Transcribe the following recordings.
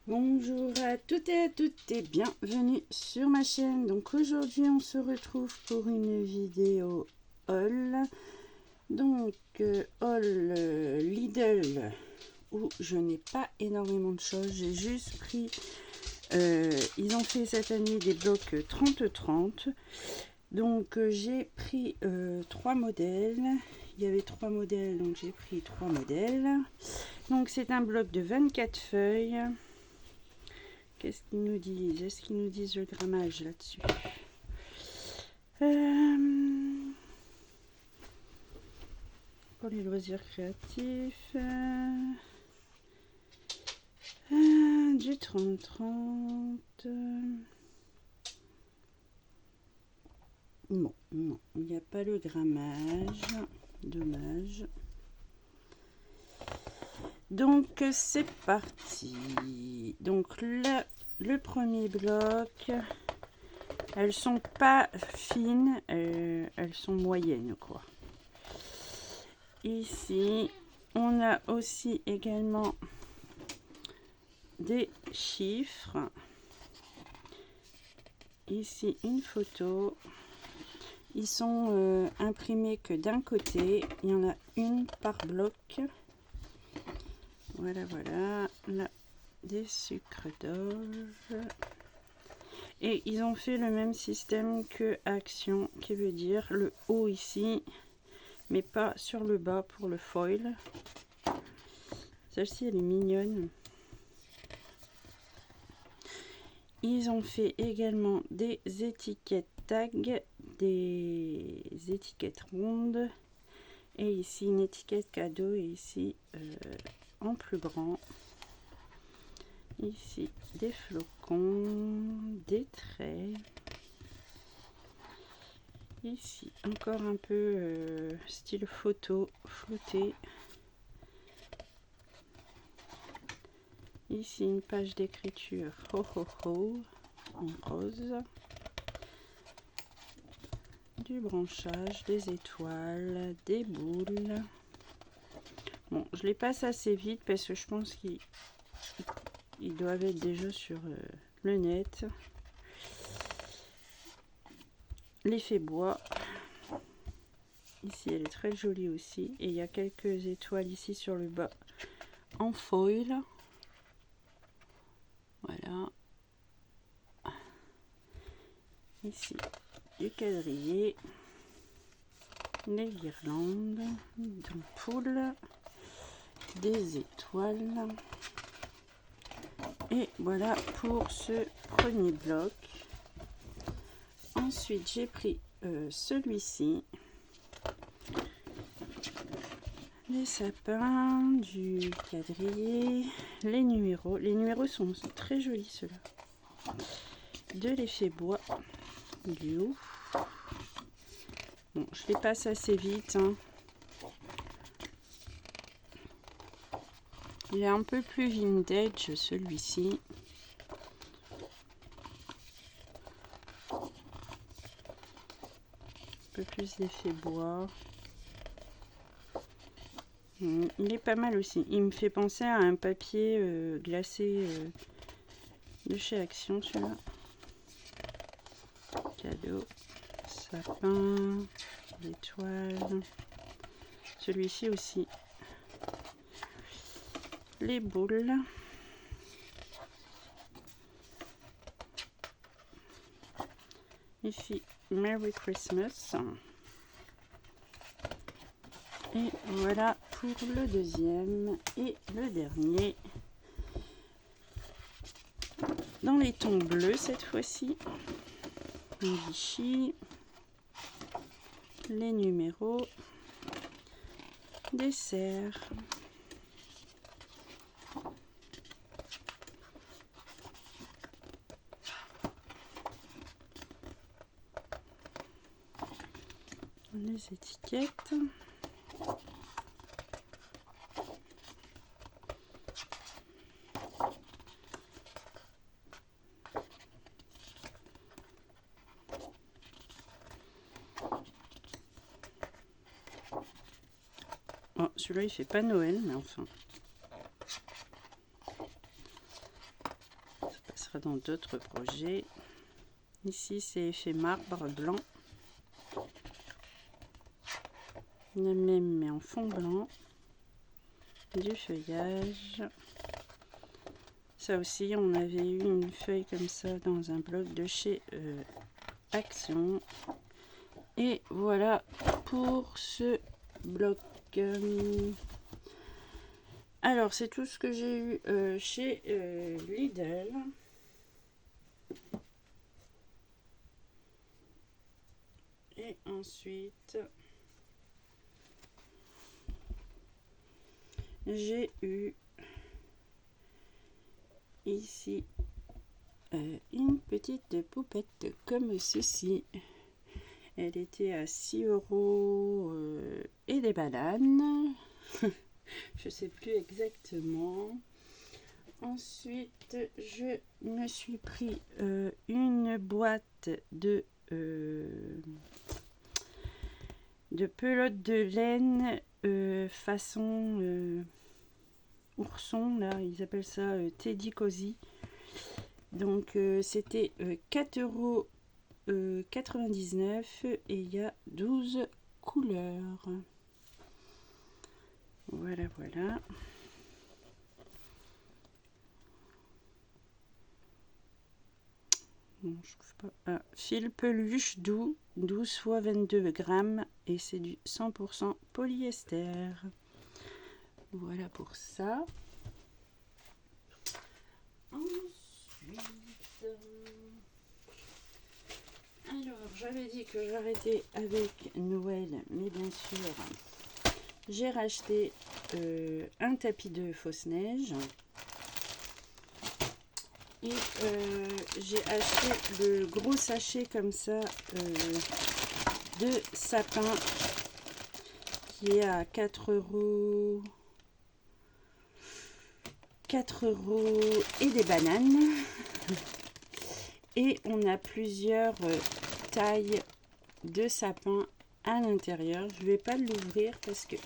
Bonjour à toutes et à toutes et bienvenue sur ma chaîne. Donc aujourd'hui on se retrouve pour une vidéo haul. Donc haul Lidl où je n'ai pas énormément de choses. J'ai juste pris, ils ont fait cette année des blocs 30-30. Donc j'ai pris 3 modèles. Il y avait 3 modèles donc j'ai pris 3 modèles. Donc c'est un bloc de 24 feuilles. Qu'est-ce qu'ils nous disent? Est-ce qu'ils nous disent le grammage là-dessus? Pour les loisirs créatifs, du 30-30. Bon, non, il n'y a pas le grammage. Dommage. Donc c'est parti. Donc le premier bloc, elles sont pas fines, elles sont moyennes quoi. Ici on a aussi également des chiffres. Ici une photo. Ils sont imprimés que d'un côté. Il y en a une par bloc. Voilà, voilà. Là, des sucres d'orge. Et ils ont fait le même système que Action, qui veut dire le haut ici, mais pas sur le bas pour le foil. Celle-ci, elle est mignonne. Ils ont fait également des étiquettes tag, des étiquettes rondes. Et ici, une étiquette cadeau. Et ici, en plus grand. Ici, des flocons, des traits. Ici, encore un peu style photo flottée. Ici, une page d'écriture ho ho ho en rose. Du branchage, des étoiles, des boules. Bon, je les passe assez vite parce que je pense qu'ils doivent être déjà sur le net. L'effet bois. Ici, elle est très jolie aussi. Et il y a quelques étoiles ici sur le bas en foil. Voilà. Ici, du quadrillé. Les guirlandes d'ampoules. Des étoiles. Et voilà pour ce premier bloc. Ensuite, j'ai pris celui-ci. Les sapins, du quadrillé, les numéros. Les numéros sont très jolis ceux-là. De l'effet bois, du haut. Bon, je les passe assez vite. Hein. Il est un peu plus vintage celui-ci. Un peu plus d'effet bois. Il est pas mal aussi. Il me fait penser à un papier glacé de chez Action, celui-là. Cadeau, sapin, l'étoile. Celui-ci aussi. Les boules. Ici, Merry Christmas. Et voilà pour le deuxième et le dernier. Dans les tons bleus cette fois-ci. Vichy. Les numéros. Dessert. Les étiquettes. Oh, celui-là il fait pas Noël, mais enfin. sera dans d'autres projets. Ici, c'est effet marbre blanc. Le même, mais en fond blanc. Du feuillage. Ça aussi, on avait eu une feuille comme ça dans un bloc de chez Action. Et voilà pour ce bloc. Alors, c'est tout ce que j'ai eu chez Lidl. Et ensuite, j'ai eu ici une petite poupette comme ceci. Elle était à 6 € et des bananes. Je sais plus exactement. Ensuite, je me suis pris une boîte de pelotes de laine façon ourson. Là, ils appellent ça Teddy Cozy. Donc, c'était 4,99 € et il y a 12 couleurs. Voilà, voilà. Non, je trouve pas. Ah, fil peluche doux, 12 x 22 grammes et c'est du 100% polyester. Voilà pour ça. Ensuite, alors j'avais dit que j'arrêtais avec Noël, mais bien sûr, j'ai racheté un tapis de fausse neige. Et j'ai acheté le gros sachet comme ça de sapin qui est à 4 € et des bananes. Et on a plusieurs tailles de sapin à l'intérieur. Je vais pas l'ouvrir parce que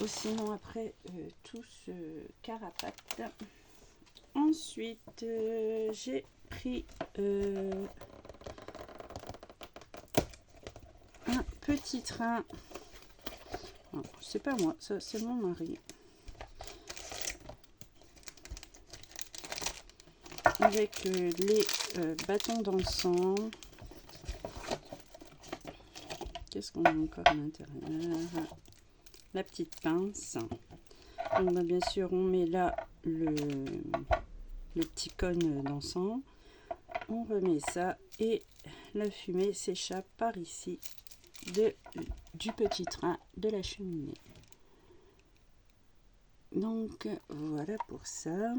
sinon après tout se carapate. Ensuite, j'ai pris un petit train. C'est pas moi, ça c'est mon mari. Avec les bâtons d'encens. Qu'est-ce qu'on a encore à l'intérieur? La petite pince. Donc, bah, bien sûr, on met là le petit cône d'encens. On remet ça et la fumée s'échappe par ici du petit train de la cheminée. Donc voilà pour ça.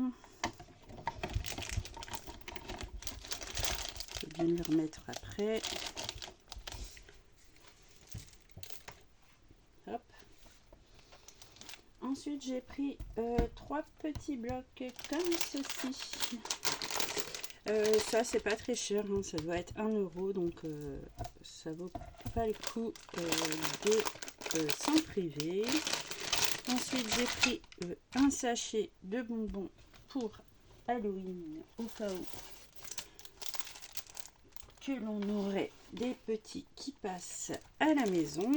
Je vais bien le remettre après. Hop. Ensuite, j'ai pris 3 petits blocs comme ceci. Ça, c'est pas très cher, hein, ça doit être 1 €, donc ça vaut pas le coup de s'en priver. Ensuite, j'ai pris un sachet de bonbons pour Halloween, au cas où que l'on aurait des petits qui passent à la maison.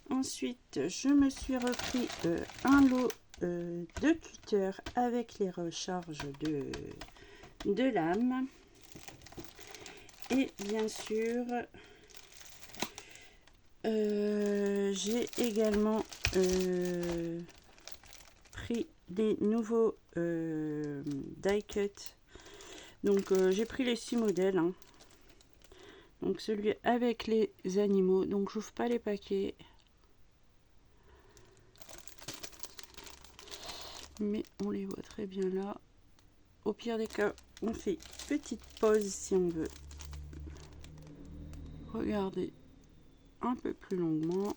Ensuite, je me suis repris un lot de cutter avec les recharges de lame. Et bien sûr, j'ai également pris des nouveaux die cut. Donc j'ai pris les 6 modèles. Hein. Donc celui avec les animaux. Donc j'ouvre pas les paquets. Mais on les voit très bien là. Au pire des cas, on fait petite pause si on veut. Regardez un peu plus longuement.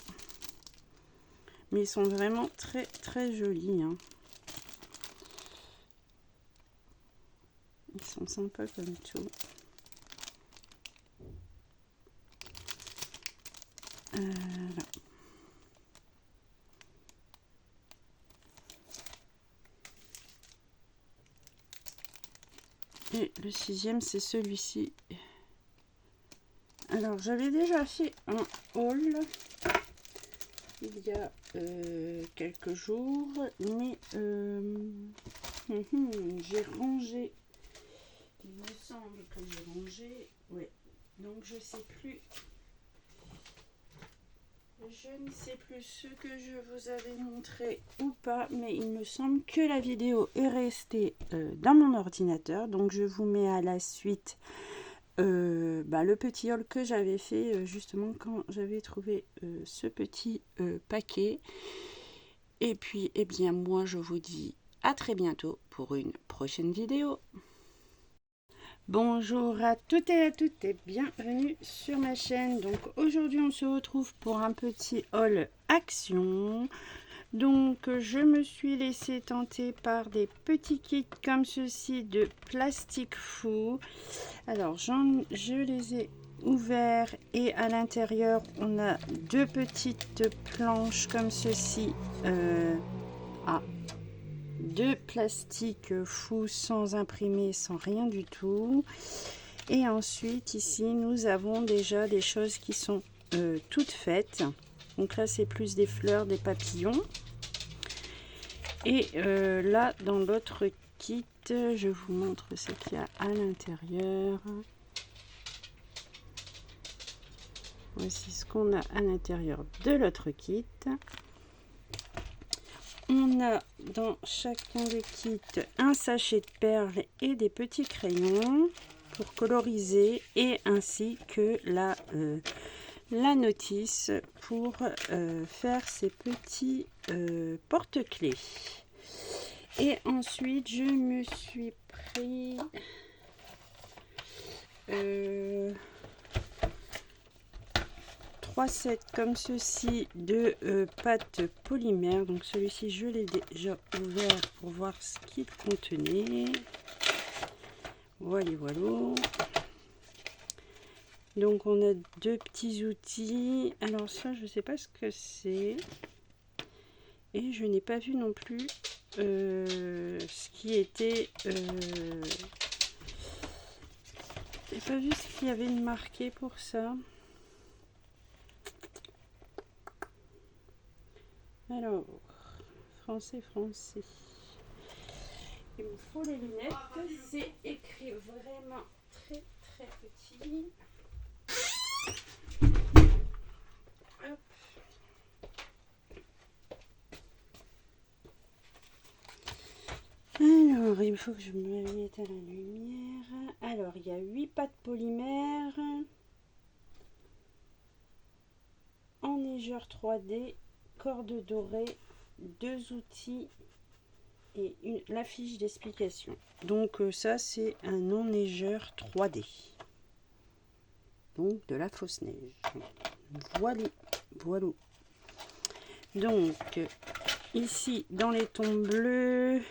Mais ils sont vraiment très très jolis. Hein. Ils sont sympas comme tout. Là. Et le 6e, c'est celui-ci. Alors, j'avais déjà fait un haul il y a quelques jours, mais j'ai rangé. Il me semble que j'ai rangé. Ouais. Donc, je sais plus. Je ne sais plus ce que je vous avais montré ou pas, mais il me semble que la vidéo est restée dans mon ordinateur. Donc je vous mets à la suite le petit haul que j'avais fait justement quand j'avais trouvé ce petit paquet. Et puis, eh bien, moi je vous dis à très bientôt pour une prochaine vidéo. Bonjour à toutes et à toutes et bienvenue sur ma chaîne. Donc aujourd'hui on se retrouve pour un petit haul action. Donc je me suis laissé tenter par des petits kits comme ceci de Plastic Foo. Alors je les ai ouverts et à l'intérieur on a deux petites planches comme ceci. De plastique fou sans imprimer, sans rien du tout. Et ensuite ici nous avons déjà des choses qui sont toutes faites. Donc là c'est plus des fleurs, des papillons. Et là dans l'autre kit, je vous montre ce qu'il y a à l'intérieur. Voici ce qu'on a à l'intérieur de l'autre kit. On a dans chacun des kits un sachet de perles et des petits crayons pour coloriser et ainsi que la notice pour faire ces petits porte-clés. Et ensuite je me suis pris 3 sets comme ceci de pâte polymère. Donc celui-ci je l'ai déjà ouvert pour voir ce qu'il contenait. Voilà. Donc on a deux petits outils. Alors ça je sais pas ce que c'est. Et je n'ai pas vu non plus ce qui était... j'ai pas vu ce qu'il y avait de marqué pour ça. Alors, français. Il me faut les lunettes. C'est écrit vraiment très petit. Hop. Alors, il faut que je me mette à la lumière. Alors, il y a 8 pâtes polymères. Enneigeur 3D. Corde dorée, 2 outils et la fiche d'explication. Donc ça c'est un enneigeur 3D, donc de la fausse neige. Voilà. Donc ici dans les tons bleus,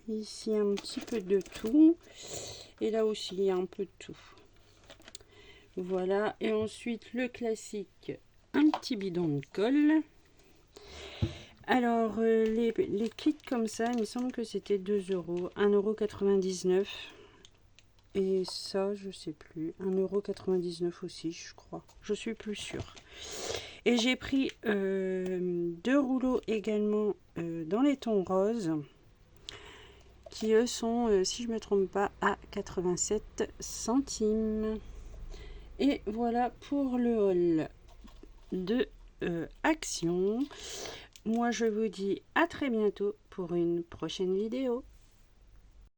ici un petit peu de tout et là aussi il y a un peu de tout. Voilà, et ensuite le classique, un petit bidon de colle. Alors, les kits comme ça, il me semble que c'était 2 €, 1,99 €. Et ça, je sais plus, 1,99 € aussi, je crois. Je suis plus sûre. Et j'ai pris 2 rouleaux également dans les tons roses, qui eux sont, si je ne me trompe pas, à 87 centimes. Et voilà pour le haul de Action. Moi, je vous dis à très bientôt pour une prochaine vidéo.